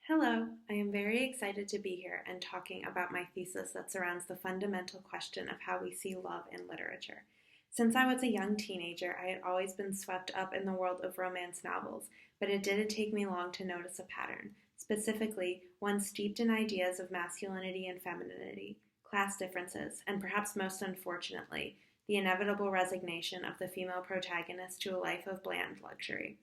Hello, I am very excited to be here and talking about my thesis that surrounds the fundamental question of how we see love in literature. Since I was a young teenager, I had always been swept up in the world of romance novels, but it didn't take me long to notice a pattern, specifically one steeped in ideas of masculinity and femininity, class differences, and perhaps most unfortunately, the inevitable resignation of the female protagonist to a life of bland luxury.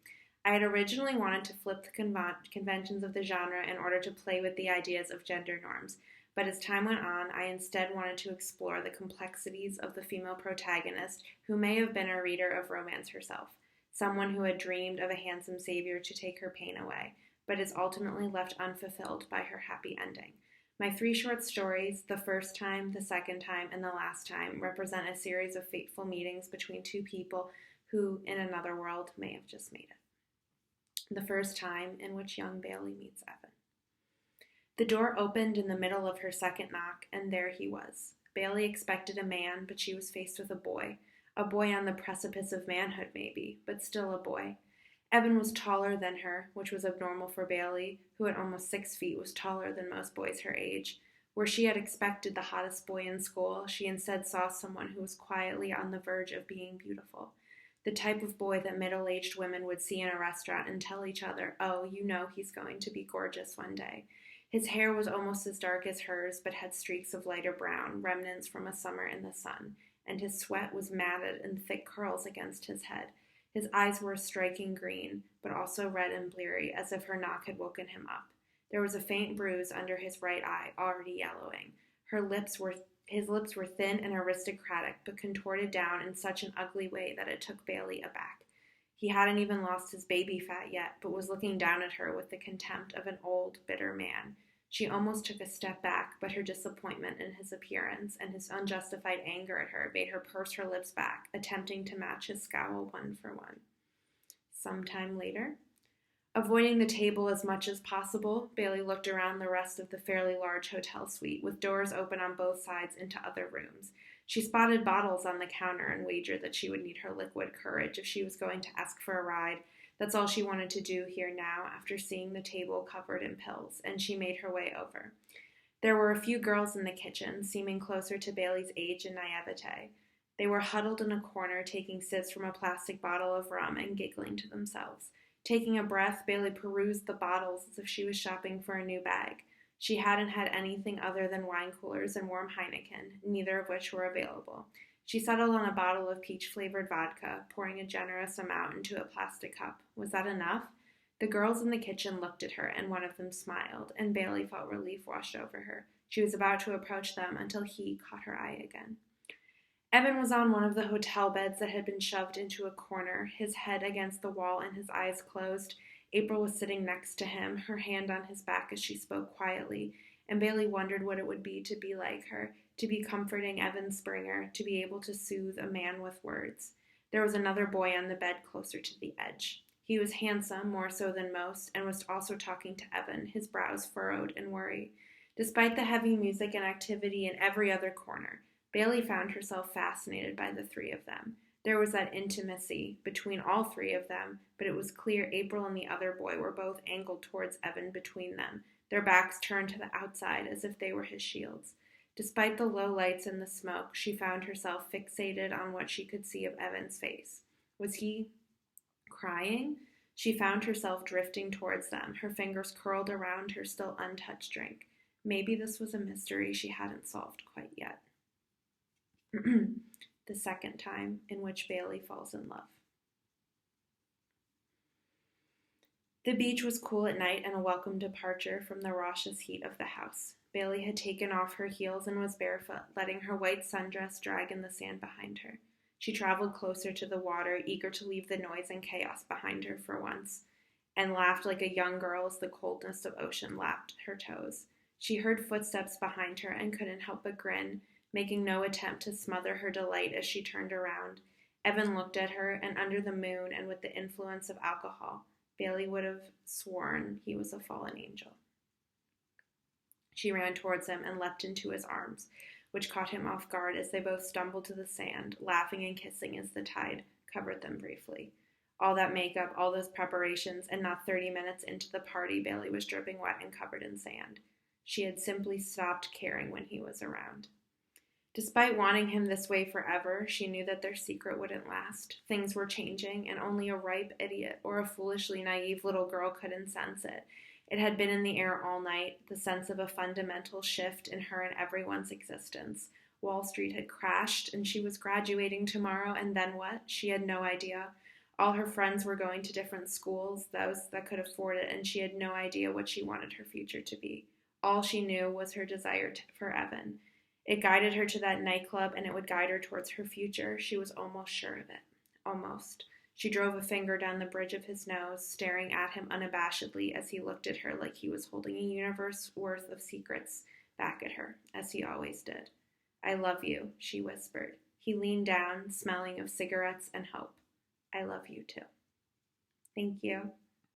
I had originally wanted to flip the conventions of the genre in order to play with the ideas of gender norms, but as time went on, I instead wanted to explore the complexities of the female protagonist who may have been a reader of romance herself, someone who had dreamed of a handsome savior to take her pain away, but is ultimately left unfulfilled by her happy ending. My three short stories, The First Time, The Second Time, and The Last Time, represent a series of fateful meetings between two people who, in another world, may have just made it. The first time in which young Bailey meets Evan. The door opened in the middle of her second knock, and there he was. Bailey expected a man, but she was faced with a boy on the precipice of manhood maybe, but still a boy. Evan was taller than her, which was abnormal for Bailey, who at almost 6 feet was taller than most boys her age. Where she had expected the hottest boy in school, she instead saw someone who was quietly on the verge of being beautiful. The type of boy that middle-aged women would see in a restaurant and tell each other, oh, you know he's going to be gorgeous one day. His hair was almost as dark as hers, but had streaks of lighter brown, remnants from a summer in the sun, and his sweat was matted in thick curls against his head. His eyes were a striking green, but also red and bleary, as if her knock had woken him up. There was a faint bruise under his right eye, already yellowing. His lips were thin and aristocratic, but contorted down in such an ugly way that it took Bailey aback. He hadn't even lost his baby fat yet, but was looking down at her with the contempt of an old, bitter man. She almost took a step back, but her disappointment in his appearance and his unjustified anger at her made her purse her lips back, attempting to match his scowl one for one. Sometime later, avoiding the table as much as possible, Bailey looked around the rest of the fairly large hotel suite, with doors open on both sides into other rooms. She spotted bottles on the counter and wagered that she would need her liquid courage if she was going to ask for a ride. That's all she wanted to do here now after seeing the table covered in pills, and she made her way over. There were a few girls in the kitchen, seeming closer to Bailey's age and naivete. They were huddled in a corner, taking sips from a plastic bottle of rum and giggling to themselves. Taking a breath, Bailey perused the bottles as if she was shopping for a new bag. She hadn't had anything other than wine coolers and warm Heineken, neither of which were available. She settled on a bottle of peach-flavored vodka, pouring a generous amount into a plastic cup. Was that enough? The girls in the kitchen looked at her, and one of them smiled, and Bailey felt relief wash over her. She was about to approach them until he caught her eye again. Evan was on one of the hotel beds that had been shoved into a corner, his head against the wall and his eyes closed. April was sitting next to him, her hand on his back as she spoke quietly, and Bailey wondered what it would be to be like her, to be comforting Evan Springer, to be able to soothe a man with words. There was another boy on the bed closer to the edge. He was handsome, more so than most, and was also talking to Evan, his brows furrowed in worry. Despite the heavy music and activity in every other corner, Bailey found herself fascinated by the three of them. There was that intimacy between all three of them, but it was clear April and the other boy were both angled towards Evan between them, their backs turned to the outside as if they were his shields. Despite the low lights and the smoke, she found herself fixated on what she could see of Evan's face. Was he crying? She found herself drifting towards them, her fingers curled around her still untouched drink. Maybe this was a mystery she hadn't solved quite yet. The second time in which Bailey falls in love. The beach was cool at night and a welcome departure from the raucous heat of the house. Bailey had taken off her heels and was barefoot, letting her white sundress drag in the sand behind her. She traveled closer to the water, eager to leave the noise and chaos behind her for once, and laughed like a young girl as the coldness of ocean lapped her toes. She heard footsteps behind her and couldn't help but grin, making no attempt to smother her delight as she turned around. Evan looked at her, and under the moon and with the influence of alcohol, Bailey would have sworn he was a fallen angel. She ran towards him and leapt into his arms, which caught him off guard as they both stumbled to the sand, laughing and kissing as the tide covered them briefly. All that makeup, all those preparations, and not 30 minutes into the party, Bailey was dripping wet and covered in sand. She had simply stopped caring when he was around. Despite wanting him this way forever, she knew that their secret wouldn't last. Things were changing, and only a ripe idiot or a foolishly naive little girl couldn't sense it. It had been in the air all night, the sense of a fundamental shift in her and everyone's existence. Wall Street had crashed, and she was graduating tomorrow, and then what? She had no idea. All her friends were going to different schools, those that could afford it, and she had no idea what she wanted her future to be. All she knew was her desire for Evan. It guided her to that nightclub, and it would guide her towards her future. She was almost sure of it. Almost. She drove a finger down the bridge of his nose, staring at him unabashedly as he looked at her like he was holding a universe worth of secrets back at her, as he always did. "I love you," she whispered. He leaned down, smelling of cigarettes and hope. "I love you too." Thank you.